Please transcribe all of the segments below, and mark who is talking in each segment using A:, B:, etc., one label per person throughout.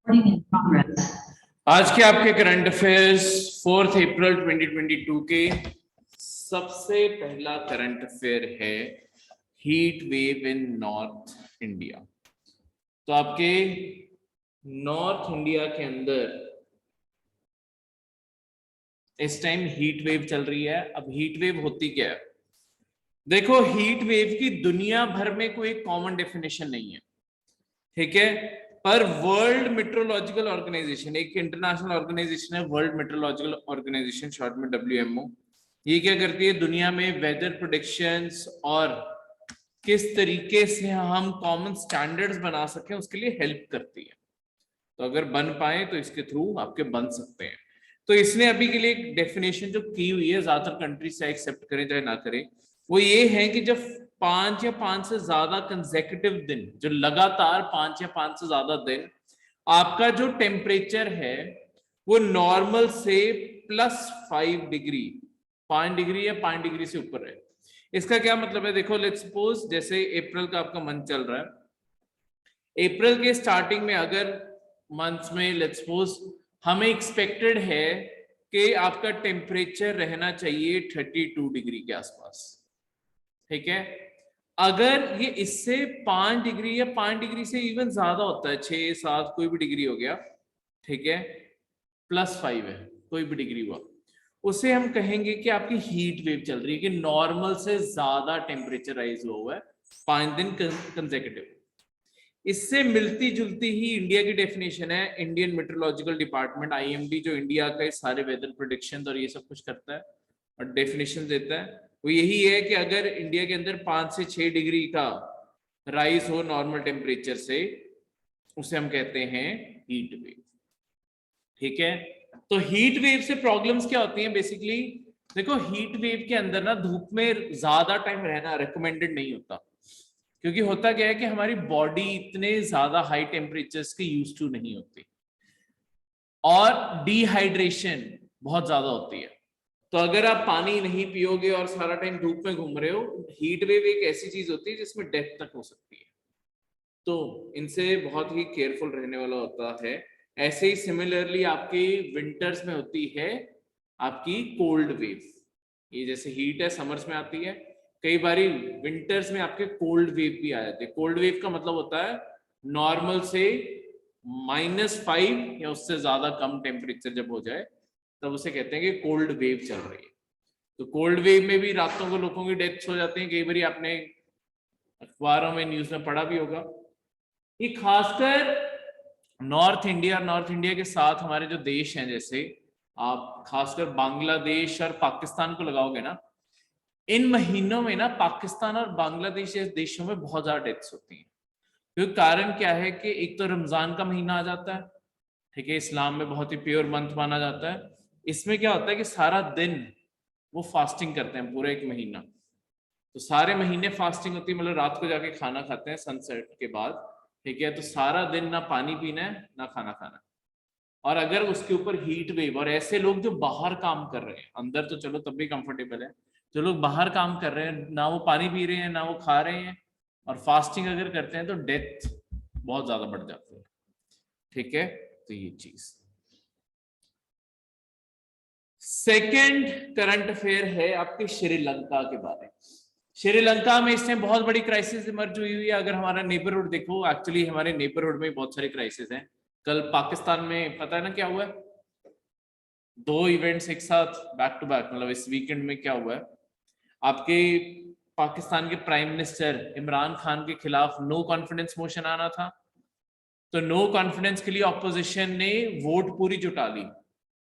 A: आज के आपके करंट अफेयर्स 4 अप्रैल 2022 के सबसे पहला करंट अफेयर है heat wave in north India. तो आपके नॉर्थ इंडिया के अंदर इस टाइम हीट वेव चल रही है। अब हीट वेव होती क्या है? देखो, हीट वेव की दुनिया भर में कोई कॉमन डेफिनेशन नहीं है, ठीक है, पर वर्ल्ड मेट्रोलॉजिकल ऑर्गेनाइजेशन, एक इंटरनेशनल ऑर्गेनाइजेशन है, वर्ल्ड मेट्रोलॉजिकल ऑर्गेनाइजेशन, शॉर्ट में WMO। ये क्या करती है? दुनिया में वेदर प्रेडिक्शंस और किस तरीके से हम कॉमन स्टैंडर्ड्स बना सकें उसके लिए हेल्प करती है। तो अगर बन पाए तो इसके थ्रू आपके बन सकते हैं। तो इसने अभी के लिए एक डेफिनेशन जो की हुई है, ज्यादातर कंट्रीज चाहे एक्सेप्ट करें चाहे ना करें, वो ये है कि जब 5 या 5 से ज्यादा कंसेक्यूटिव दिन, जो लगातार 5 या 5 से ज्यादा दिन आपका जो टेम्परेचर है वो नॉर्मल से +5 डिग्री, 5 डिग्री या 5 डिग्री से ऊपर है। इसका क्या मतलब है? देखो, लेट्स सपोज जैसे अप्रैल का आपका मंथ चल रहा है, अप्रैल के स्टार्टिंग में अगर मंथ में लेट्स सपोज हमें एक्सपेक्टेड है कि आपका टेम्परेचर रहना चाहिए 32 डिग्री के आसपास, ठीक है। अगर ये इससे 5 डिग्री या 5 डिग्री से इवन ज्यादा होता है, 6 7 कोई भी डिग्री हो गया, ठीक है, +5 है, कोई भी डिग्री हुआ, उसे हम कहेंगे कि आपकी हीट वेव चल रही है, कि नॉर्मल से ज्यादा टेम्परेचर राइज हुआ है 5 दिन कंसेक्यूटिव। इससे मिलती जुलती ही इंडिया की डेफिनेशन है, इंडियन मेट्रोलॉजिकल डिपार्टमेंट IMD, जो इंडिया का सारे वेदर प्रेडिक्शन और ये सब कुछ करता है और डेफिनेशन देता है, वो यही है कि अगर इंडिया के अंदर 5 से 6 डिग्री का राइज हो नॉर्मल टेम्परेचर से, उसे हम कहते हैं हीट वेव, ठीक है। तो हीट वेव से प्रॉब्लम्स क्या होती हैं बेसिकली? देखो, हीट वेव के अंदर ना धूप में ज्यादा टाइम रहना रिकमेंडेड नहीं होता, क्योंकि होता क्या है कि हमारी बॉडी इतने ज्यादा हाई टेम्परेचर्स के यूज टू नहीं होती और डिहाइड्रेशन बहुत ज्यादा होती है। तो अगर आप पानी नहीं पियोगे और सारा टाइम धूप में घूम रहे हो, हीट वेव एक ऐसी चीज होती है जिसमें डेथ तक हो सकती है। तो इनसे बहुत ही केयरफुल रहने वाला होता है। ऐसे ही सिमिलरली आपकी विंटर्स में होती है आपकी कोल्ड वेव। ये जैसे हीट है समर्स में आती है, कई बारी विंटर्स में आपके कोल्ड वेव भी आ जाते हैं। कोल्ड वेव का मतलब होता है नॉर्मल से -5 या उससे ज्यादा कम टेम्परेचर जब हो जाए तब उसे कहते हैं कि कोल्ड वेव चल रही है। तो कोल्ड वेव में भी रातों को लोगों की डेथ्स हो जाती हैं, कई बार आपने अखबारों में न्यूज में पढ़ा भी होगा। ये खासकर नॉर्थ इंडिया के साथ हमारे जो देश हैं, जैसे आप खासकर बांग्लादेश और पाकिस्तान को लगाओगे ना, इन महीनों में ना पाकिस्तान और बांग्लादेश जैसे देशों में बहुत ज्यादा डेथ्स होती हैं। क्योंकि कारण क्या है कि एक तो रमजान का महीना आ जाता है, ठीक है, इस्लाम में बहुत ही प्योर मंथ माना जाता है। इसमें क्या होता है कि सारा दिन वो फास्टिंग करते हैं, पूरा 1 महीना। तो सारे महीने फास्टिंग होती है, मतलब रात को जाके खाना खाते हैं सनसेट के बाद, ठीक है। तो सारा दिन ना पानी पीना है ना खाना खाना, और अगर उसके ऊपर हीट वेव, और ऐसे लोग जो बाहर काम कर रहे हैं, अंदर तो चलो तब भी कंफर्टेबल है, जो लोग बाहर काम कर रहे हैं ना वो पानी पी रहे हैं ना वो खा रहे हैं, और फास्टिंग अगर करते हैं तो डेथ बहुत ज्यादा बढ़ जाती है, ठीक है। तो ये चीज। सेकेंड करंट अफेयर है आपके श्रीलंका के बारे में। श्रीलंका में इसमें बहुत बड़ी क्राइसिस इमर्ज हुई है। अगर हमारा नेबरहुड देखो, एक्चुअली हमारे नेबरहुड में बहुत सारे क्राइसिस हैं। कल पाकिस्तान में पता है ना क्या हुआ है? 2 इवेंट्स एक साथ बैक टू बैक, मतलब इस वीकेंड में क्या हुआ है, आपके पाकिस्तान के प्राइम मिनिस्टर इमरान खान के खिलाफ नो कॉन्फिडेंस मोशन आना था। तो नो कॉन्फिडेंस के लिए ऑपोजिशन ने वोट पूरी जुटा ली,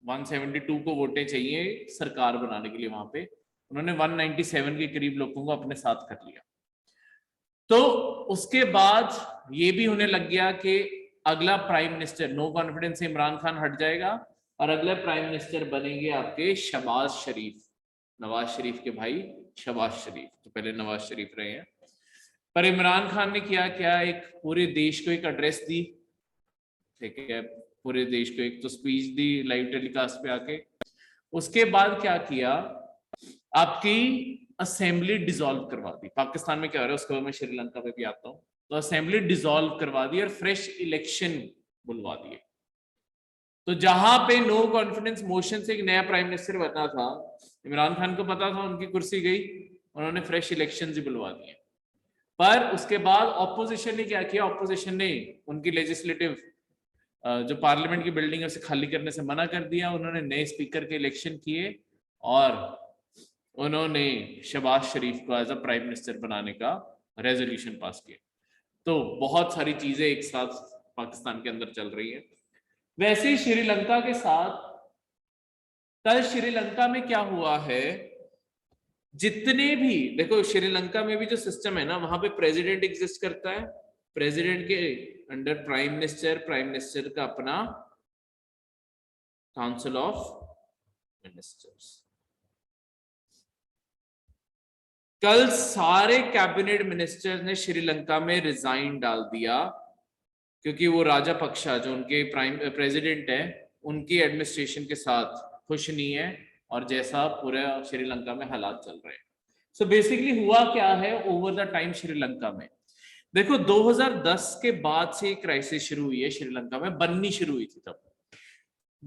A: 172 को वोटें चाहिए सरकार बनाने के लिए। वहां पे उन्होंने 197 के करीब लोगों को अपने साथ कर लिया। तो उसके बाद ये भी होने लग गया कि अगला प्राइम मिनिस्टर, नो कॉन्फिडेंस से इमरान खान हट जाएगा और अगले प्राइम मिनिस्टर बनेंगे आपके शहबाज शरीफ, नवाज शरीफ के भाई शहबाज शरीफ। तो पहले नवाज शरीफ रहे हैं। पर इमरान खान ने किया क्या, एक पूरे देश को एक एड्रेस दी, ठीक है, पूरे देश को एक तो स्पीच दी लाइव टेलीकास्ट पे आके। उसके बाद क्या किया, आपकी असेंबली डिसॉल्व करवा दी। पाकिस्तान में क्या हो रहा है उसके बाद मैं श्रीलंका पे भी आता हूँ। तो असेंबली डिसॉल्व करवा दी और फ्रेश इलेक्शन बुलवा दिए। तो जहां पे नो कॉन्फिडेंस मोशन से एक नया प्राइम मिनिस्टर बना था, इमरान खान को पता था उनकी कुर्सी गई, उन्होंने फ्रेश इलेक्शंस ही बुलवा दिए। पर उसके बाद ऑपोजिशन ने क्या किया, ऑपोजिशन ने उनकी लेजिस्लेटिव जो पार्लियामेंट की बिल्डिंग है उसे खाली करने से मना कर दिया, उन्होंने नए स्पीकर के इलेक्शन किए और उन्होंने शहबाज शरीफ को एज अ प्राइम मिनिस्टर बनाने का रेजोल्यूशन पास किया। तो बहुत सारी चीजें एक साथ पाकिस्तान के अंदर चल रही है। वैसे ही श्रीलंका के साथ कल श्रीलंका में क्या हुआ है, जितने भी देखो श्रीलंका में भी जो सिस्टम है ना, वहां पे प्रेसिडेंट एग्जिस्ट करता है, प्रेसिडेंट के under prime minister, prime minister का अपना काउंसिल ऑफ मिनिस्टर्स। कल सारे कैबिनेट मिनिस्टर्स ने श्रीलंका में रिजाइन डाल दिया, क्योंकि वो राजापक्सा जो उनके प्रेसिडेंट है उनकी एडमिनिस्ट्रेशन के साथ खुश नहीं है और जैसा पूरा श्रीलंका में हालात चल रहे हैं। सो बेसिकली हुआ क्या है ओवर द टाइम श्रीलंका में, देखो 2010 के बाद से क्राइसिस शुरू हुई है श्रीलंका में, बननी शुरू हुई थी तब।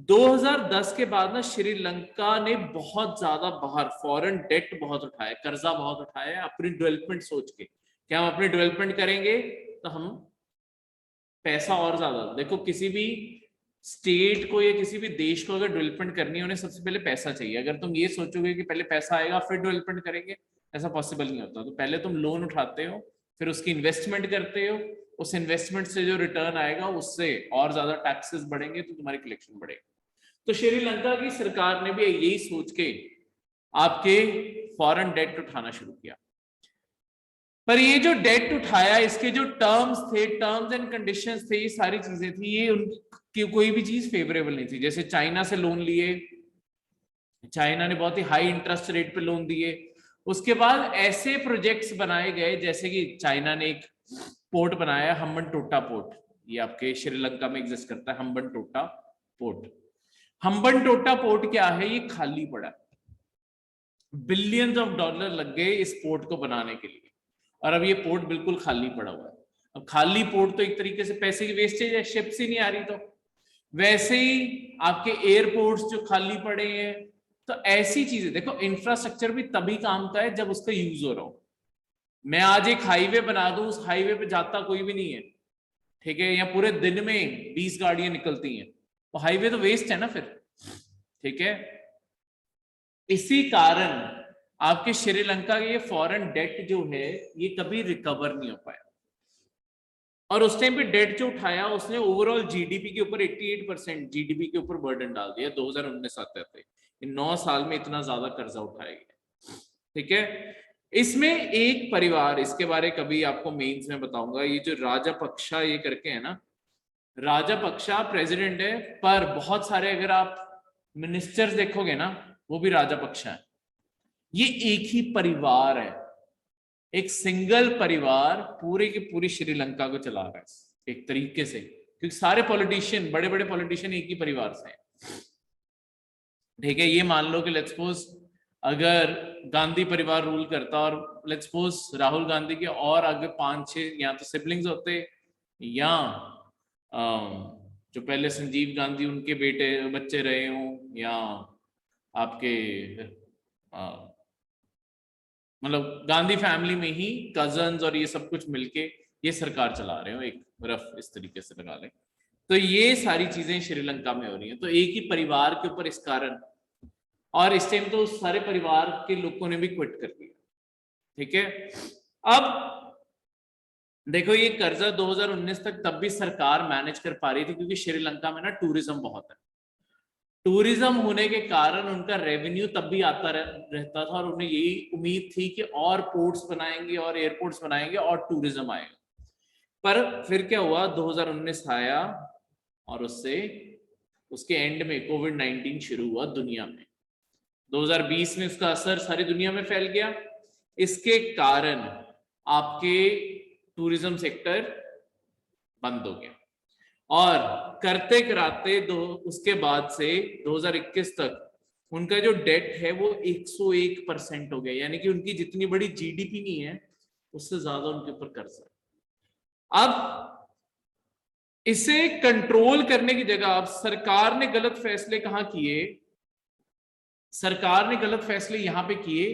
A: 2010 के बाद ना श्रीलंका ने बहुत ज्यादा बाहर फॉरेन डेट बहुत उठाया, कर्जा बहुत उठाया अपनी डेवलपमेंट सोच के कि हम अपनी डेवलपमेंट करेंगे तो हम पैसा और ज्यादा, देखो किसी भी स्टेट को या किसी भी देश को अगर डेवलपमेंट करनी है उन्हें सबसे पहले पैसा चाहिए। अगर तुम ये सोचोगे कि पहले पैसा आएगा फिर डेवलपमेंट करेंगे, ऐसा पॉसिबल नहीं होता। तो पहले तुम लोन उठाते हो, फिर उसकी इन्वेस्टमेंट करते हो, उस इन्वेस्टमेंट से जो रिटर्न आएगा उससे और ज्यादा टैक्सेस बढ़ेंगे तो तुम्हारी कलेक्शन बढ़ेगी। तो श्रीलंका की सरकार ने भी यही सोच के आपके फॉरेन डेट उठाना शुरू किया। पर ये जो डेट उठाया इसके जो टर्म्स थे, टर्म्स एंड कंडीशंस थे, ये सारी चीजें थी, ये उनकी कोई भी चीज फेवरेबल नहीं थी। जैसे चाइना से लोन लिए, चाइना ने बहुत ही हाई इंटरेस्ट रेट पे लोन दिए। उसके बाद ऐसे प्रोजेक्ट्स बनाए गए, जैसे कि चाइना ने एक पोर्ट बनाया हम्बनटोटा पोर्ट, ये आपके श्रीलंका में एग्जिस्ट करता है हम्बनटोटा पोर्ट। हम्बनटोटा पोर्ट क्या है, ये खाली पड़ा, बिलियंस ऑफ डॉलर लग गए इस पोर्ट को बनाने के लिए, और अब ये पोर्ट बिल्कुल खाली पड़ा हुआ है। अब खाली पोर्ट तो एक तरीके से पैसे की वेस्टेज है, शिप्स ही नहीं आ रही। तो वैसे ही आपके एयरपोर्ट्स जो खाली पड़े हैं, तो ऐसी चीजें देखो, इंफ्रास्ट्रक्चर भी तभी काम का है जब उसका यूज हो रहा हो। मैं आज एक हाईवे बना दूं, उस हाईवे पे जाता कोई भी नहीं है, ठीक है, या पूरे दिन में 20 गाड़ियां निकलती हैं, वो हाईवे तो वेस्ट है ना फिर, ठीक है। इसी कारण आपके श्रीलंका के ये फॉरेन डेट जो है ये कभी रिकवर नहीं हो पाया, और उस टाइम पे डेट जो उठाया उसने ओवरऑल जीडीपी के ऊपर 88% जीडीपी के ऊपर बर्डन डाल दिया 2019 आते थे। 9 साल में इतना ज्यादा कर्जा उठाया गया, ठीक है। इसमें एक परिवार, इसके बारे कभी आपको मेंस में बताऊंगा, ये जो राजापक्सा ये करके है ना, राजापक्सा प्रेसिडेंट है, पर बहुत सारे अगर आप मिनिस्टर्स देखोगे ना वो भी राजापक्सा है। ये एक ही परिवार है, एक सिंगल परिवार पूरे की पूरी श्रीलंका को चला रहा है एक तरीके से, क्योंकि सारे पॉलिटिशियन, बड़े बड़े पॉलिटिशियन एक ही परिवार से हैं, ठीक है। ये मान लो कि लेट्स सपोज अगर गांधी परिवार रूल करता और लेट्स सपोज राहुल गांधी के और आगे 5-6 या तो सिबलिंग्स होते, या जो पहले संजीव गांधी उनके बेटे बच्चे रहे हों, या आपके मतलब गांधी फैमिली में ही कजन्स और ये सब कुछ मिलके ये सरकार चला रहे हो, एक रफ इस तरीके से लगा लें। तो ये सारी चीजें श्रीलंका में हो रही हैं, तो एक ही परिवार के ऊपर इस कारण, और इस टाइम तो सारे परिवार के लोगों ने भी क्विट कर दिया, ठीक है। अब देखो ये कर्जा 2019 तक तब भी सरकार मैनेज कर पा रही थी, क्योंकि श्रीलंका में ना टूरिज्म बहुत है, टूरिज्म होने के कारण उनका रेवेन्यू तब भी आता रहता था, और उन्हें यही उम्मीद थी कि और पोर्ट्स बनाएंगे और एयरपोर्ट्स बनाएंगे और टूरिज्म आएगा। पर फिर क्या हुआ, 2019 आया और उसके एंड में कोविड-19 शुरू हुआ दुनिया में। 2020 में उसका असर सारी दुनिया में फैल गया, इसके कारण आपके टूरिज्म सेक्टर बंद हो गया, और करते कराते उसके बाद से 2021 तक उनका जो डेट है वो 101% हो गया, यानी कि उनकी जितनी बड़ी जीडीपी नहीं है उससे ज्यादा उनके ऊपर कर्ज है। अब इसे कंट्रोल करने की जगह अब सरकार ने गलत फैसले कहां किए, सरकार ने गलत फैसले यहां पे किए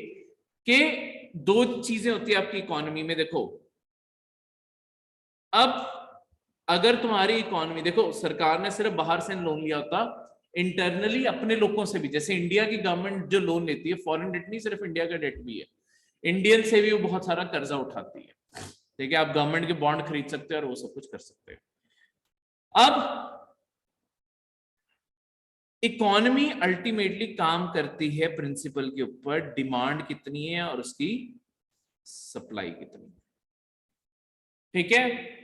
A: कि दो चीजें होती है आपकी इकोनॉमी में। देखो अब अगर तुम्हारी इकोनॉमी, देखो सरकार ने सिर्फ बाहर से लोन लिया होता, इंटरनली अपने लोगों से भी, जैसे इंडिया की गवर्नमेंट जो लोन लेती है, फॉरेन डेट नहीं, सिर्फ इंडिया का डेट भी है, इंडियन से भी वो बहुत सारा कर्जा उठाती है, ठीक है, आप गवर्नमेंट के बॉन्ड खरीद सकते हैं और वो सब कुछ कर सकते हैं। अब इकोनॉमी अल्टीमेटली काम करती है प्रिंसिपल के ऊपर, डिमांड कितनी है और उसकी सप्लाई कितनी, ठीक है।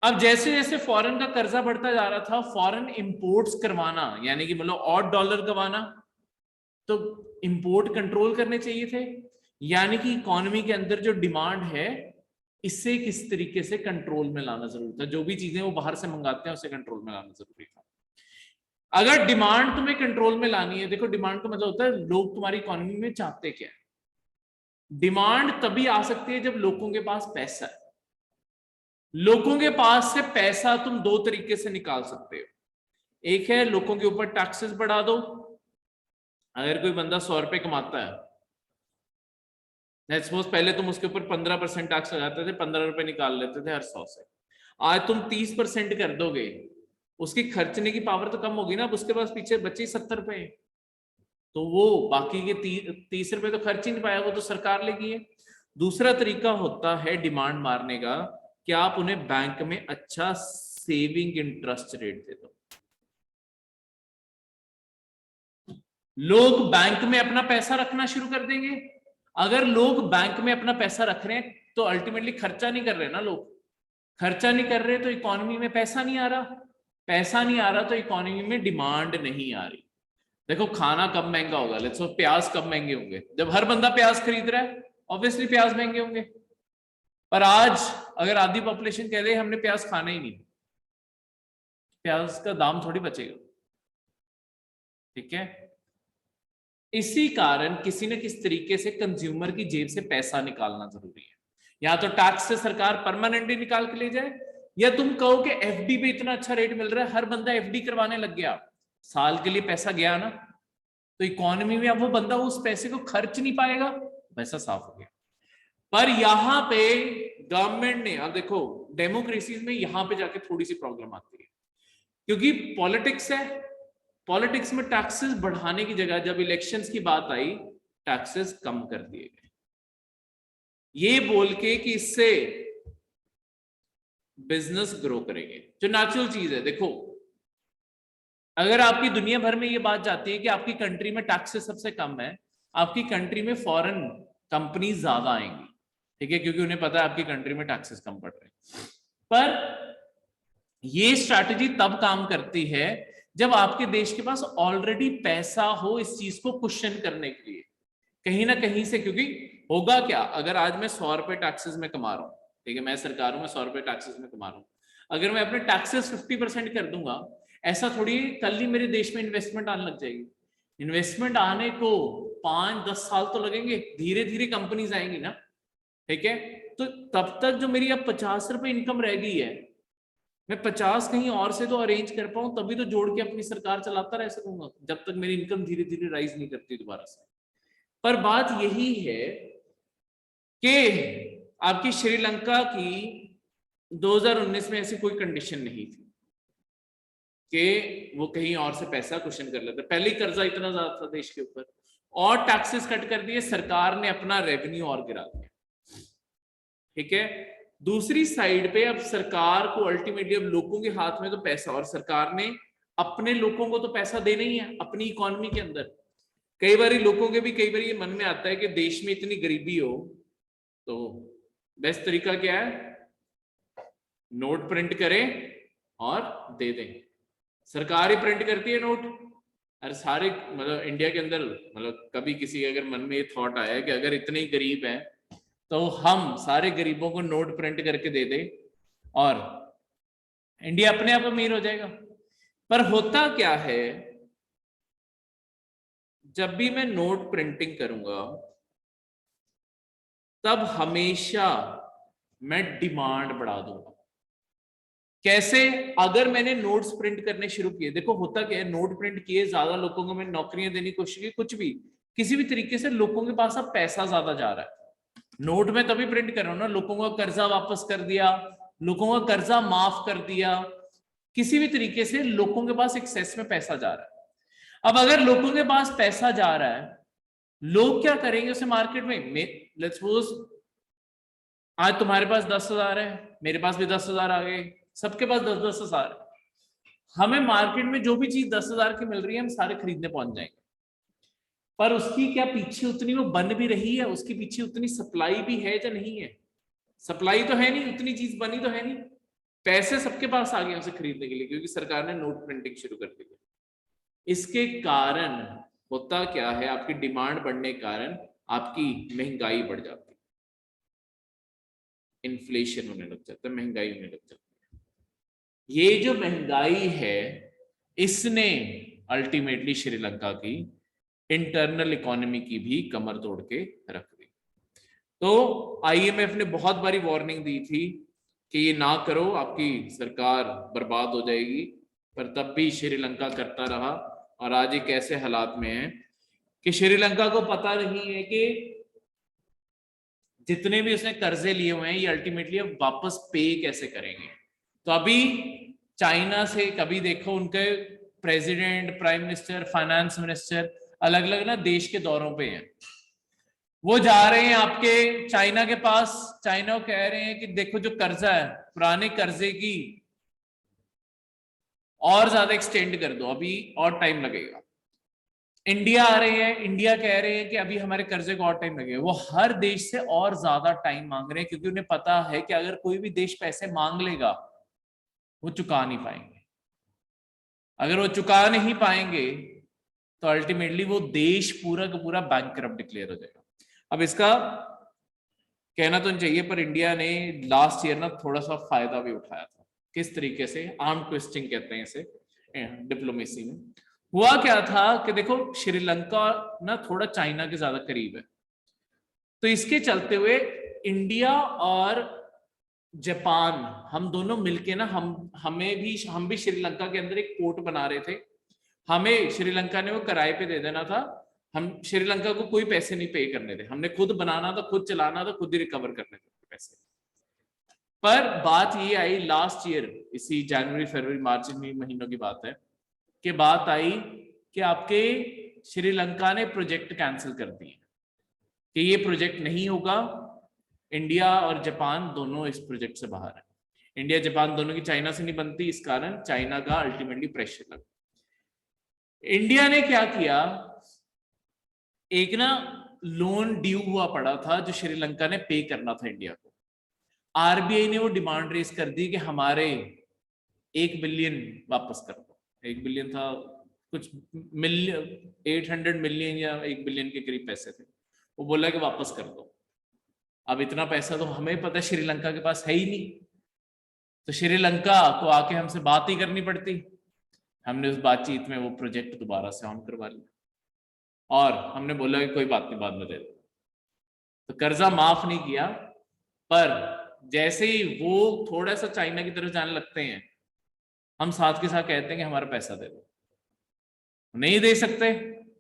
A: अब जैसे जैसे फॉरेन का कर्जा बढ़ता जा रहा था, फॉरेन इंपोर्ट्स करवाना, यानी कि मतलब और डॉलर कमाना, तो इंपोर्ट कंट्रोल करने चाहिए थे, यानी कि इकोनॉमी के अंदर जो डिमांड है इससे किस तरीके से कंट्रोल में लाना जरूरी था, जो भी चीजें वो बाहर से मंगाते हैं उसे कंट्रोल में लाना जरूरी था। अगर डिमांड तुम्हें कंट्रोल में लानी है, देखो डिमांड का मतलब होता है लोग तुम्हारी इकोनॉमी में चाहते क्या है। डिमांड तभी आ सकती है जब लोगों के पास पैसा है। लोगों के पास से पैसा तुम दो तरीके से निकाल सकते हो, एक है लोगों के ऊपर टैक्सेस बढ़ा दो। अगर कोई बंदा 100 रुपए कमाता है, लेट्स सपोज पहले तुम उसके ऊपर 15% टैक्स लगाते थे, 15 रुपए निकाल लेते थे हर 100 से, आज तुम 30% कर दोगे, उसकी खर्चने की पावर तो कम होगी ना, अब उसके पास पीछे बचे 70 रुपए, तो वो बाकी के 30 रुपए तो खर्च ही नहीं पाया, वो तो सरकार लेगी है। दूसरा तरीका होता है डिमांड मारने का, कि आप उन्हें बैंक में अच्छा सेविंग इंटरेस्ट रेट दे दो। लोग बैंक में अपना पैसा रखना शुरू कर देंगे। अगर लोग बैंक में अपना पैसा रख रहे हैं तो अल्टीमेटली खर्चा नहीं कर रहे ना, लोग खर्चा नहीं कर रहे तो इकोनॉमी में पैसा नहीं आ रहा, पैसा नहीं आ रहा तो इकोनॉमी में डिमांड नहीं आ रही। देखो खाना कब महंगा होगा, लेट्स सपोज प्याज कब महंगे होंगे, जब हर बंदा प्याज खरीद रहा है, ऑब्वियसली प्याज महंगे होंगे। पर आज अगर आधी पॉपुलेशन कह दे हमने प्याज खाना ही नहीं, प्याज का दाम थोड़ी बचेगा, ठीक है। इसी कारण किसी न किसी तरीके से कंज्यूमर की जेब से पैसा निकालना जरूरी है। या तो टैक्स से सरकार परमानेंटली निकाल के ले जाए, या तुम कहो कि एफडी पे इतना अच्छा रेट मिल रहा है, हर बंदा एफडी करवाने लग गया, साल के लिए पैसा गया ना, तो इकोनॉमी में अब वो बंदा उस पैसे को खर्च नहीं पाएगा, पैसा साफ हो गया। पर यहां पे गवर्नमेंट ने, अब देखो डेमोक्रेसीज में यहां पे जाके थोड़ी सी प्रॉब्लम आती है, क्योंकि पॉलिटिक्स है, पॉलिटिक्स में टैक्सेस बढ़ाने की जगह जब इलेक्शंस की बात आई, टैक्सेस कम कर दिए गए, ये बोल के कि इससे बिजनेस ग्रो करेंगे, जो नेचुरल चीज है। देखो अगर आपकी दुनिया भर में ये बात जाती है कि आपकी कंट्री में टैक्सेस सबसे कम है, आपकी कंट्री में फॉरेन कंपनीज ज्यादा आएंगी, ठीक है, क्योंकि उन्हें पता है आपकी कंट्री में टैक्सेस कम पड़ रहे हैं। पर ये स्ट्रैटेजी तब काम करती है जब आपके देश के पास ऑलरेडी पैसा हो इस चीज को क्वेश्चन करने के लिए कहीं ना कहीं से। क्योंकि होगा क्या, अगर आज मैं 100 रुपए टैक्सेस में कमा रहा हूँ, ठीक है, मैं सरकार हूं, मैं 100 रुपए टैक्सेस में कमा रहा हूँ, अगर मैं अपने टैक्सेस 50% कर दूंगा, ऐसा थोड़ी कल ही मेरे देश में इन्वेस्टमेंट आने लग जाएगी। इन्वेस्टमेंट आने को 5-10 साल तो लगेंगे, धीरे धीरे कंपनीज आएंगी ना, ठीक है। तो तब तक जो मेरी अब 50 रुपए इनकम रह गई है, मैं 50 कहीं और से तो अरेंज कर पाऊं, तभी तो जोड़ के अपनी सरकार चलाता रह सकूंगा, जब तक मेरी इनकम धीरे धीरे राइज नहीं करती दोबारा से। पर बात यही है कि आपकी श्रीलंका की 2019 में ऐसी कोई कंडीशन नहीं थी कि वो कहीं और से पैसा क्वेश्चन कर लेते, पहले ही कर्जा इतना ज्यादा था देश के ऊपर, और टैक्सेस कट कर दिए, सरकार ने अपना रेवेन्यू और गिरा दिया, ठीक है। दूसरी साइड पे अब सरकार को अल्टीमेटली अब लोगों के हाथ में तो पैसा, और सरकार ने अपने लोगों को तो पैसा देना ही है अपनी इकोनॉमी के अंदर। कई बार लोगों के भी कई बार ये मन में आता है कि देश में इतनी गरीबी हो तो बेस्ट तरीका क्या है, नोट प्रिंट करें और दे दें। सरकार ही प्रिंट करती है नोट, अरे सारे मतलब इंडिया के अंदर, मतलब कभी किसी अगर मन में ये थॉट आया है कि अगर इतने ही गरीब है तो हम सारे गरीबों को नोट प्रिंट करके दे दें और इंडिया अपने आप अमीर हो जाएगा। पर होता क्या है, जब भी मैं नोट प्रिंटिंग करूंगा तब हमेशा मैं डिमांड बढ़ा दूंगा, कैसे? अगर मैंने नोट्स प्रिंट करने शुरू किए, देखो होता क्या है, नोट प्रिंट किए, ज्यादा लोगों को मैंने नौकरियां देने की कोशिश की, कुछ भी किसी भी तरीके से लोगों के पास अब पैसा ज्यादा जा रहा है। नोट में तभी प्रिंट कर रहा हूं ना, लोगों का कर्जा वापस कर दिया, लोगों का कर्जा माफ कर दिया, किसी भी तरीके से लोगों के पास एक्सेस में पैसा जा रहा है। अब अगर लोगों के पास पैसा जा रहा है, लोग क्या करेंगे उसे मार्केट में? लेट्स सपोज आज तुम्हारे पास 10,000 है, मेरे पास भी 10,000 आ गए, सबके पास 10,000। हमें मार्केट में जो भी चीज 10,000 की मिल रही है हम सारे खरीदने पहुंच जाएंगे, पर उसकी क्या पीछे उतनी वो बन भी रही है, उसके पीछे उतनी सप्लाई भी है या नहीं है? सप्लाई तो है नहीं, उतनी चीज बनी तो है नहीं, पैसे सबके पास आ गए उसे खरीदने के लिए, क्योंकि सरकार ने नोट प्रिंटिंग शुरू कर दी है। इसके कारण होता क्या है, आपकी डिमांड बढ़ने के कारण आपकी महंगाई बढ़ जाती है, इन्फ्लेशन होने लग जाता है, महंगाई होने लग जाती है। ये जो महंगाई है इसने अल्टीमेटली श्रीलंका की इंटरनल इकोनॉमी की भी कमर तोड़ के रख दी। तो आईएमएफ ने बहुत बारी वार्निंग दी थी कि ये ना करो, आपकी सरकार बर्बाद हो जाएगी, पर तब भी श्रीलंका करता रहा, और आज एक ऐसे हालात में है कि श्रीलंका को पता नहीं है कि जितने भी उसने कर्जे लिए हुए हैं ये अल्टीमेटली अब वापस पे कैसे करेंगे। तो अभी चाइना से कभी देखो उनके president, prime minister, finance minister अलग अलग ना देश के दौरों पे हैं, वो जा रहे हैं आपके चाइना के पास, चाइना को कह रहे हैं कि देखो जो कर्जा है पुराने कर्जे की और ज्यादा एक्सटेंड कर दो, अभी और टाइम लगेगा। इंडिया आ रहे हैं, इंडिया कह रहे हैं कि अभी हमारे कर्जे को और टाइम लगेगा। वो हर देश से और ज्यादा टाइम मांग रहे हैं, क्योंकि उन्हें पता है कि अगर कोई भी देश पैसे मांग लेगा वो चुका नहीं पाएंगे। अगर वो चुका नहीं पाएंगे तो अल्टीमेटली वो देश पूरा का पूरा बैंकरप्ट डिक्लेयर हो जाएगा। अब इसका कहना तो नहीं चाहिए, पर इंडिया ने लास्ट ईयर ना थोड़ा सा फायदा भी उठाया था। किस तरीके से? आर्म ट्विस्टिंग कहते हैं इसे डिप्लोमेसी में। हुआ क्या था कि देखो श्रीलंका ना थोड़ा चाइना के ज्यादा करीब है, तो इसके चलते हुए इंडिया और जापान हम दोनों मिलके ना हम भी श्रीलंका के अंदर एक पोर्ट बना रहे थे। हमें श्रीलंका ने वो किराए पे दे देना था, हम श्रीलंका को कोई पैसे नहीं पे करने थे, हमने खुद बनाना था, खुद चलाना था, खुद ही रिकवर करने थे पैसे। पर बात ये आई लास्ट ईयर, इसी जनवरी फरवरी मार्च महीनों की बात है, कि बात आई कि आपके श्रीलंका ने प्रोजेक्ट कैंसिल कर दिए कि ये प्रोजेक्ट नहीं होगा। इंडिया और जापान दोनों इस प्रोजेक्ट से बाहर है। इंडिया जापान दोनों की चाइना से नहीं बनती, इस कारण चाइना का अल्टीमेटली प्रेशर लगा। इंडिया ने क्या किया, एक ना लोन ड्यू हुआ पड़ा था जो श्रीलंका ने पे करना था इंडिया को। आरबीआई ने वो डिमांड रेज कर दी कि हमारे 1 बिलियन वापस कर दो। 1 बिलियन था कुछ, मिलियन 800 मिलियन या 1 बिलियन के करीब पैसे थे, वो बोला कि वापस कर दो। अब इतना पैसा तो हमें पता है श्रीलंका के पास है ही नहीं, तो श्रीलंका को आके हमसे बात ही करनी पड़ती। हमने उस बातचीत में वो प्रोजेक्ट दोबारा से ऑन करवा लिया और हमने बोला कि कोई बात नहीं, बाद में दे दो। तो कर्जा माफ नहीं किया, पर जैसे ही वो थोड़ा सा चाइना की तरफ जाने लगते हैं, हम साथ के साथ कहते हैं कि हमारा पैसा दे दो। नहीं दे सकते,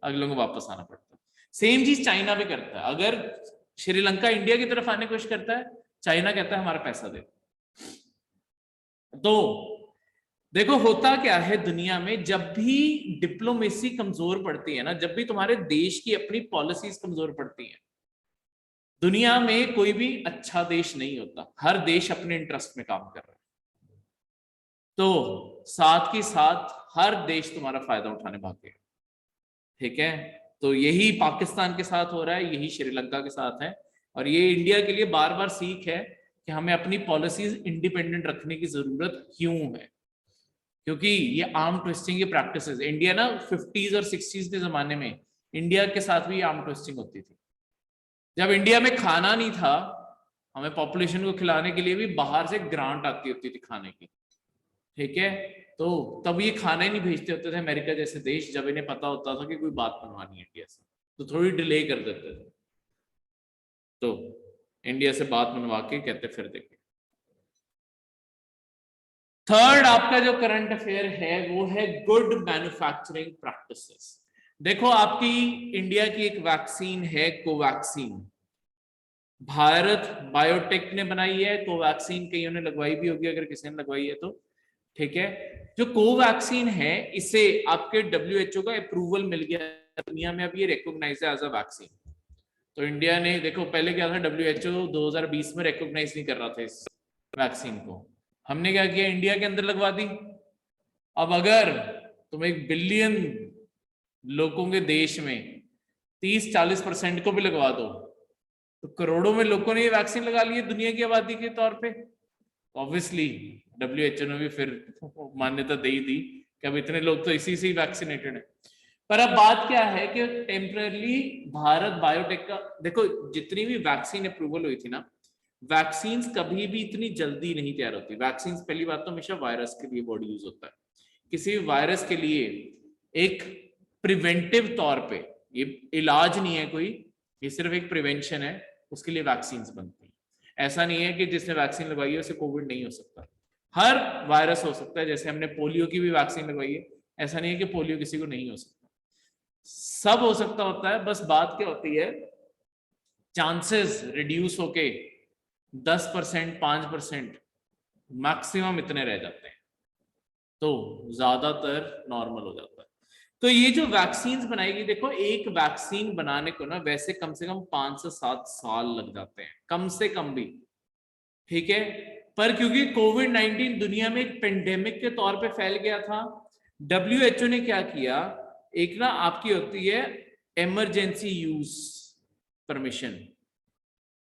A: अगलों को वापस आना पड़ता है। सेम चीज चाइना भी करता है, अगर श्रीलंका इंडिया की तरफ आने की कोशिश करता है, चाइना कहता है हमारा पैसा दे। तो देखो होता क्या है दुनिया में, जब भी डिप्लोमेसी कमजोर पड़ती है ना, जब भी तुम्हारे देश की अपनी पॉलिसीज कमजोर पड़ती हैं, दुनिया में कोई भी अच्छा देश नहीं होता, हर देश अपने इंटरेस्ट में काम कर रहा है। तो साथ ही साथ हर देश तुम्हारा फायदा उठाने भागेगा, ठीक है? तो यही पाकिस्तान के साथ हो रहा है, यही श्रीलंका के साथ है, और ये इंडिया के लिए बार बार सीख है कि हमें अपनी पॉलिसीज इंडिपेंडेंट रखने की जरूरत क्यों है। क्योंकि ये आर्म ट्विस्टिंग की प्रैक्टिसेस, इंडिया ना 50s और 60s के जमाने में इंडिया के साथ भी आर्म ट्विस्टिंग होती थी। जब इंडिया में खाना नहीं था, हमें पॉपुलेशन को खिलाने के लिए भी बाहर से ग्रांट आती होती थी खाने की, ठीक है? तो तब ये खाना ही नहीं भेजते होते थे अमेरिका जैसे देश, जब इन्हें पता होता था कि कोई बात बनवानी है इंडिया से, तो थोड़ी डिले कर देते थे। तो इंडिया से बात बनवा के कहते फिर देंगे। थर्ड आपका जो करंट अफेयर है वो है गुड मैन्युफैक्चरिंग प्रैक्टिसेस। देखो आपकी इंडिया की एक वैक्सीन है कोवैक्सीन, भारत बायोटेक ने बनाई है। कोवैक्सीन कईयों ने लगवाई भी होगी, अगर किसी ने लगवाई है तो ठीक है। जो कोवैक्सीन है इसे आपके WHO का अप्रूवल मिल गया, दुनिया में अब ये रिकॉग्नाइज है एज अ वैक्सीन। तो इंडिया ने देखो पहले क्या था, WHO 2020 में रिकॉग्नाइज नहीं कर रहा था इस वैक्सीन को, हमने क्या किया, इंडिया के अंदर लगवा दी। अब अगर तुम 1 बिलियन लोगों के देश में 30-40% को भी लगवा दो तो करोड़ों में लोगों ने ये वैक्सीन लगा ली है दुनिया की आबादी के तौर पे। ऑब्वियसली WHO ने भी फिर मान्यता दे ही दी कि अब इतने लोग तो इसी से ही वैक्सीनेटेड है। पर अब बात क्या है कि टेम्पररी भारत बायोटेक का, देखो जितनी भी वैक्सीन अप्रूवल हुई थी ना, वैक्सीन कभी भी इतनी जल्दी नहीं तैयार होती। वैक्सीन पहली बात तो हमेशा वायरस के लिए बॉडी यूज होता है, किसी भी वायरस के लिए एक प्रिवेंटिव तौर पे, ये इलाज नहीं है कोई, ये सिर्फ एक प्रिवेंशन है, उसके लिए वैक्सीन बनती है। ऐसा नहीं है कि जिसने वैक्सीन लगवाई है उसे कोविड नहीं हो सकता, हर वायरस हो सकता है। जैसे हमने पोलियो की भी वैक्सीन लगवाई है, ऐसा नहीं है कि पोलियो किसी को नहीं हो सकता, सब हो सकता होता है। बस बात क्या होती है, चांसेस रिड्यूस होके 10%, 5% मैक्सिमम इतने रह जाते हैं, तो ज्यादातर नॉर्मल हो जाता है। तो ये जो वैक्सीन बनाएगी, देखो एक वैक्सीन बनाने को ना वैसे कम से कम 5 से 7 साल लग जाते हैं, कम से कम भी, ठीक है। पर क्योंकि कोविड-19 दुनिया में एक पेंडेमिक के तौर पे फैल गया था, WHO ने क्या किया, एक ना आपकी होती है इमरजेंसी यूज परमिशन।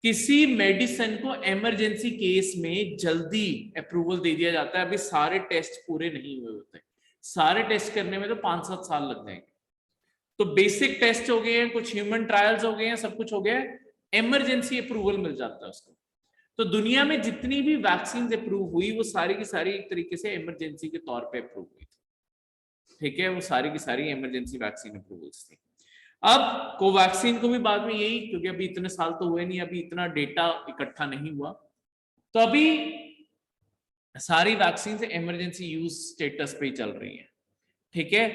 A: किसी मेडिसिन को इमरजेंसी केस में जल्दी अप्रूवल दे दिया जाता है। अभी सारे टेस्ट पूरे नहीं हुए होते, सारे टेस्ट करने में तो 5-7 साल लग जाएंगे। तो बेसिक टेस्ट हो गए हैं, कुछ ह्यूमन ट्रायल्स हो गए हैं, सब कुछ हो गया है, इमरजेंसी अप्रूवल मिल जाता है उसको। तो दुनिया में जितनी भी वैक्सीन अप्रूव हुई वो सारी की सारी एक तरीके से इमरजेंसी के तौर पे अप्रूव हुई थी, ठीक है। वो सारी की सारी इमरजेंसी वैक्सीन अप्रूवल्स थी। अब कोवैक्सीन को भी बाद में यही, क्योंकि अभी इतने साल तो हुए नहीं, अभी इतना डेटा इकट्ठा नहीं हुआ, तो अभी सारी वैक्सीन से इमरजेंसी यूज स्टेटस पे ही चल रही है, ठीक है।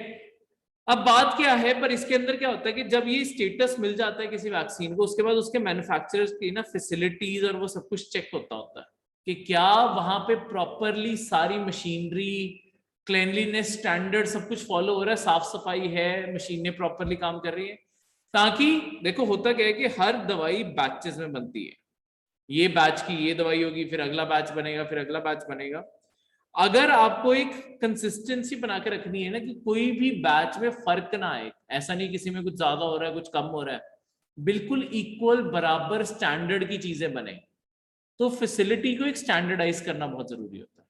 A: अब बात क्या है, पर इसके अंदर क्या होता है कि जब ये स्टेटस मिल जाता है किसी वैक्सीन को, उसके बाद उसके मैन्युफैक्चरर्स की ना फैसिलिटीज और वो सब कुछ चेक होता है कि क्या वहां पे प्रॉपरली सारी मशीनरी, क्लीनलीनेस स्टैंडर्ड सब कुछ फॉलो हो रहा है, साफ सफाई है, मशीनें प्रॉपरली काम कर रही है। ताकि देखो होता क्या है कि हर दवाई बैचेस में बनती है, ये बैच की ये दवाई होगी, फिर अगला बैच बनेगा, फिर अगला बैच बनेगा। अगर आपको एक कंसिस्टेंसी बना के रखनी है ना, कि कोई भी बैच में फर्क ना आए, ऐसा नहीं किसी में कुछ ज्यादा हो रहा है कुछ कम हो रहा है, बिल्कुल इक्वल बराबर स्टैंडर्ड की चीजें बने, तो फैसिलिटी को एक स्टैंडर्डाइज करना बहुत जरूरी होता है।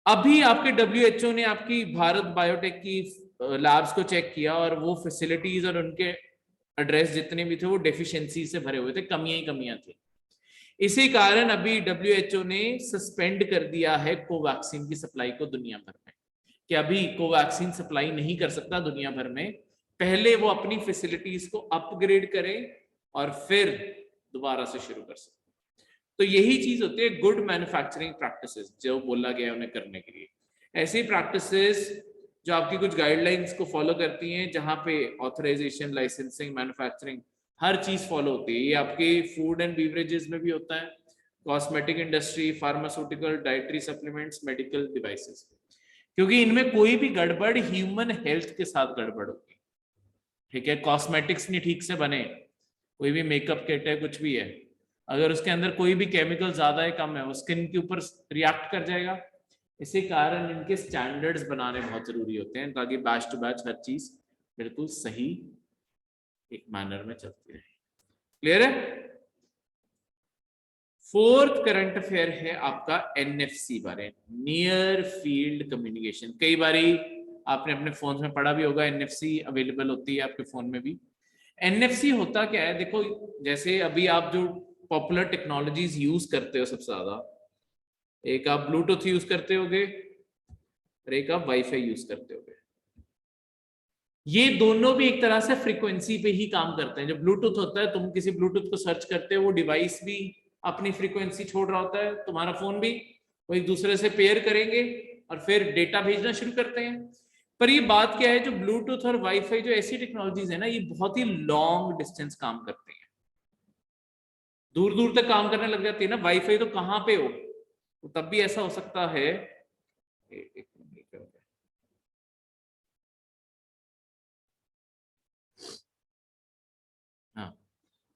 A: अभी आपके WHO ने आपकी भारत बायोटेक की लैब्स को चेक किया और वो फैसिलिटीज और उनके एड्रेस जितने भी थे वो डेफिशिएंसी से भरे हुए थे, कमियां ही कमियां थी। इसी कारण अभी WHO ने सस्पेंड कर दिया है कोवैक्सीन की सप्लाई को दुनिया भर में, कि अभी कोवैक्सीन सप्लाई नहीं कर सकता दुनिया भर में, पहले वो अपनी फैसिलिटीज को अपग्रेड करे और फिर दोबारा से शुरू कर सकते। तो यही चीज होती है गुड मैन्युफैक्चरिंग प्रैक्टिसेस, जो बोला गया है उन्हें करने के लिए। ऐसी प्रैक्टिसेस जो आपकी कुछ गाइडलाइंस को फॉलो करती हैं, जहां पे ऑथराइजेशन, लाइसेंसिंग, मैन्युफैक्चरिंग हर चीज फॉलो होती है। ये आपके फूड एंड बीवरेजेस में भी होता है, cosmetic industry, pharmaceutical, dietary supplements, medical devices, क्योंकि इनमें कोई भी गड़बड़ ह्यूमन हेल्थ के साथ गड़बड़ होगी, ठीक है। कॉस्मेटिक्स नहीं ठीक से बने, कोई भी मेकअप किट है, कुछ भी है, अगर उसके अंदर कोई भी केमिकल ज्यादा है कम है, वो स्किन के ऊपर रिएक्ट कर जाएगा। इसी कारण इनके स्टैंडर्ड्स बनाने बहुत जरूरी होते हैं, ताकि बैच टू बैच हर चीज बिल्कुल सही एक मैनर में चलती रहे। क्लियर है? फोर्थ करंट अफेयर है आपका NFC बारे, नियर फील्ड कम्युनिकेशन। कई बारी आपने अपने फोन में पढ़ा भी होगा, NFC अवेलेबल होती है आपके फोन में भी। NFC होता क्या है, देखो जैसे अभी आप जो पॉपुलर टेक्नोलॉजीज यूज करते हो सबसे ज्यादा, एक आप ब्लूटूथ यूज करते होगे और एक आप वाईफाई यूज करते होगे। ये दोनों भी एक तरह से फ्रीक्वेंसी पे ही काम करते हैं। जो ब्लूटूथ होता है, तुम किसी ब्लूटूथ को सर्च करते हो, वो डिवाइस भी अपनी फ्रीक्वेंसी छोड़ रहा होता है, तुम्हारा फोन भी, वो एक दूसरे से पेयर करेंगे और फिर डेटा भेजना शुरू करते हैं। पर ये बात क्या है, जो ब्लूटूथ और वाईफाई जो ऐसी टेक्नोलॉजीज है ना, ये बहुत ही लॉन्ग डिस्टेंस काम करते हैं, दूर दूर तक काम करने लग जाती है ना। वाईफाई तो कहाँ पे हो, तो तब भी ऐसा हो सकता है। एक मिनट, हाँ,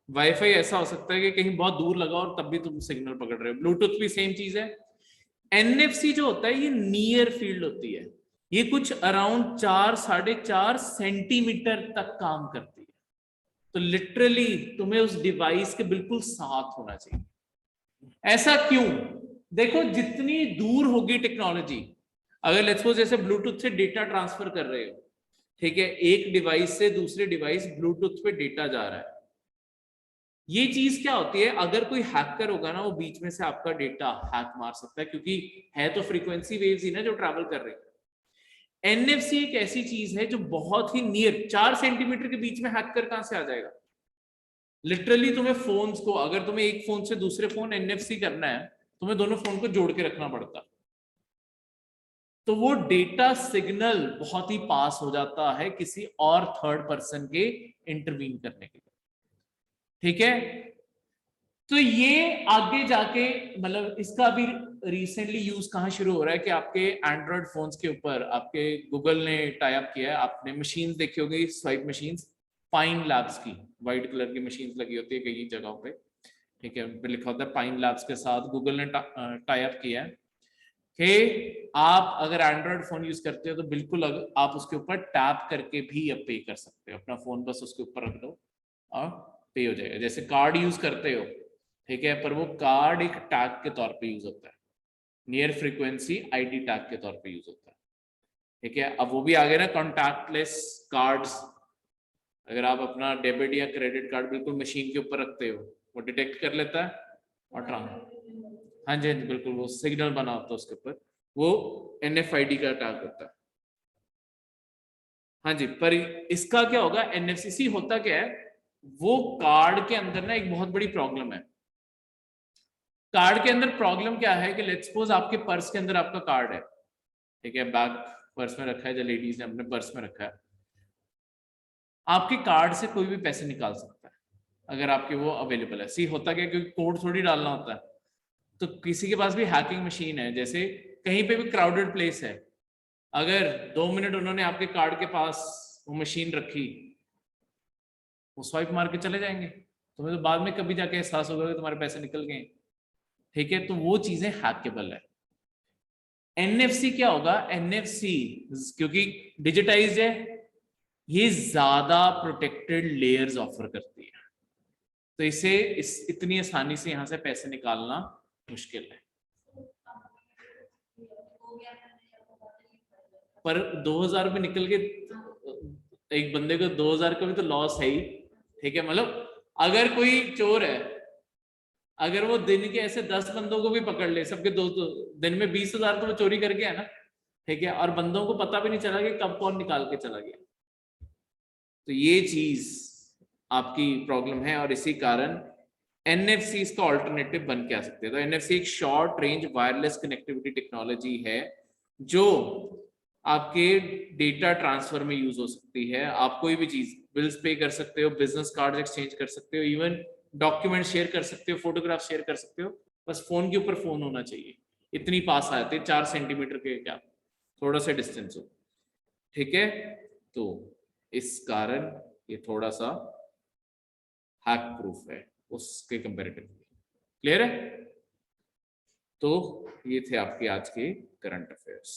A: वाईफाई ऐसा हो सकता है कि कहीं बहुत दूर लगा और तब भी तुम सिग्नल पकड़ रहे हो। ब्लूटूथ भी सेम चीज है। एनएफसी जो होता है ये नियर फील्ड होती है, ये कुछ अराउंड 4-4.5 सेंटीमीटर तक काम करती है। तो लिटरली तुम्हें उस डिवाइस के बिल्कुल साथ होना चाहिए। ऐसा क्यों? देखो, जितनी दूर होगी टेक्नोलॉजी, अगर लेट्स सपोज जैसे ब्लूटूथ से डेटा ट्रांसफर कर रहे हो, ठीक है, एक डिवाइस से दूसरे डिवाइस ब्लूटूथ पे डेटा जा रहा है, ये चीज क्या होती है, अगर कोई हैकर होगा ना, वो बीच में से आपका डेटा हैक मार सकता है, क्योंकि है तो फ्रीक्वेंसी वेव्स ही ना जो ट्रैवल कर रहे हैं। एनएफसी एक ऐसी चीज है जो बहुत ही नियर, 4 सेंटीमीटर के बीच में हैकर कहां से आ जाएगा। लिटरली तुम्हें फोन्स को, अगर तुम्हें एक फोन से दूसरे फोन एनएफसी करना है, तुम्हें दोनों फोन को जोड़ के रखना पड़ता, तो वो डेटा सिग्नल बहुत ही पास हो जाता है किसी और थर्ड पर्सन के इंटरवीन करने के लिए, ठीक है। तो ये आगे जाके, मतलब इसका भी रिसेंटली यूज कहाँ शुरू हो रहा है कि आपके एंड्रॉइड फोन्स के ऊपर आपके गूगल ने टाई अप किया है। आपने मशीन्स देखी होगी, स्वाइप मशीन्स, पाइन लैब्स की व्हाइट कलर की मशीन्स लगी होती है कई जगहों पे, ठीक है, उन पे लिखा होता है पाइन लैब्स के साथ गूगल ने टाई अप किया है कि आप अगर एंड्रॉइड फोन यूज करते हो तो बिल्कुल आप उसके ऊपर टैप करके भी अब पे कर सकते हो। अपना फोन बस उसके ऊपर रख दो और पे हो जाएगा, जैसे कार्ड यूज करते हो, ठीक है, पर वो कार्ड एक टैग के तौर पे यूज होता है, नियर फ्रीक्वेंसी आईडी टैग के तौर पे यूज होता है, ठीक है। अब वो भी आ गए ना कॉन्टैक्टलेस कार्ड्स, अगर आप अपना डेबिट या क्रेडिट कार्ड बिल्कुल मशीन के ऊपर रखते हो, वो डिटेक्ट कर लेता है और हाँ जी, हाँ जी, बिल्कुल, वो सिग्नल बना होता है उसके ऊपर, वो एनएफआईडी का टैग होता है। हाँ जी, पर इसका क्या होगा, एनएफसीसी होता क्या है, वो कार्ड के अंदर ना एक बहुत बड़ी प्रॉब्लम है। कार्ड के अंदर प्रॉब्लम क्या है कि लेट्स सपोज आपके पर्स के अंदर आपका कार्ड है, ठीक है, बैग पर्स में रखा है, जो लेडीज ने अपने पर्स में रखा है, आपके कार्ड से कोई भी पैसे निकाल सकता है अगर आपके वो अवेलेबल है। सी होता क्या, क्योंकि कोड थोड़ी डालना होता है, तो किसी के पास भी हैकिंग मशीन है, जैसे कहीं पे भी क्राउडेड प्लेस है, अगर 2 मिनट उन्होंने आपके कार्ड के पास वो मशीन रखी, वो स्वाइप मार के चले जाएंगे, तुम्हें तो बाद में कभी जाके एहसास होगा कि तुम्हारे पैसे निकल गए, ठीक है। तो वो चीजें हैकेबल है। एनएफसी क्या होगा, एनएफसी क्योंकि डिजिटाइज्ड है, ये ज्यादा प्रोटेक्टेड लेयर्स ऑफर करती है, तो इसे इतनी आसानी से यहां से पैसे निकालना मुश्किल है। पर 2000 रुपये निकल के, एक बंदे को 2000 का भी तो लॉस है ही, ठीक है। मतलब अगर कोई चोर है, अगर वो दिन के ऐसे 10 बंदों को भी पकड़ ले, सबके दो दिन में 20,000 तो वो चोरी कर गया है ना, ठीक है, और बंदों को पता भी नहीं चला कि कब कौन निकाल के चला गया। तो ये चीज आपकी प्रॉब्लम है, और इसी कारण एनएफसी इसका ऑल्टरनेटिव बन के आ सकते हैं। तो एनएफसी एक short range wireless connectivity technology है जो आपके डेटा ट्रांसफर में यूज हो सकती है। आप कोई भी चीज, बिल्स पे कर सकते हो, बिजनेस कार्ड एक्सचेंज कर सकते हो, इवन डॉक्यूमेंट शेयर कर सकते हो, फोटोग्राफ शेयर कर सकते हो, बस फोन के ऊपर फोन होना चाहिए। इतनी पास आ जाते हैं, 4 सेंटीमीटर के, क्या थोड़ा सा डिस्टेंस हो, ठीक है। तो इस कारण ये थोड़ा सा हैक प्रूफ है उसके कंपेरेटिवली। क्लियर है? तो ये थे आपके आज के करंट अफेयर्स।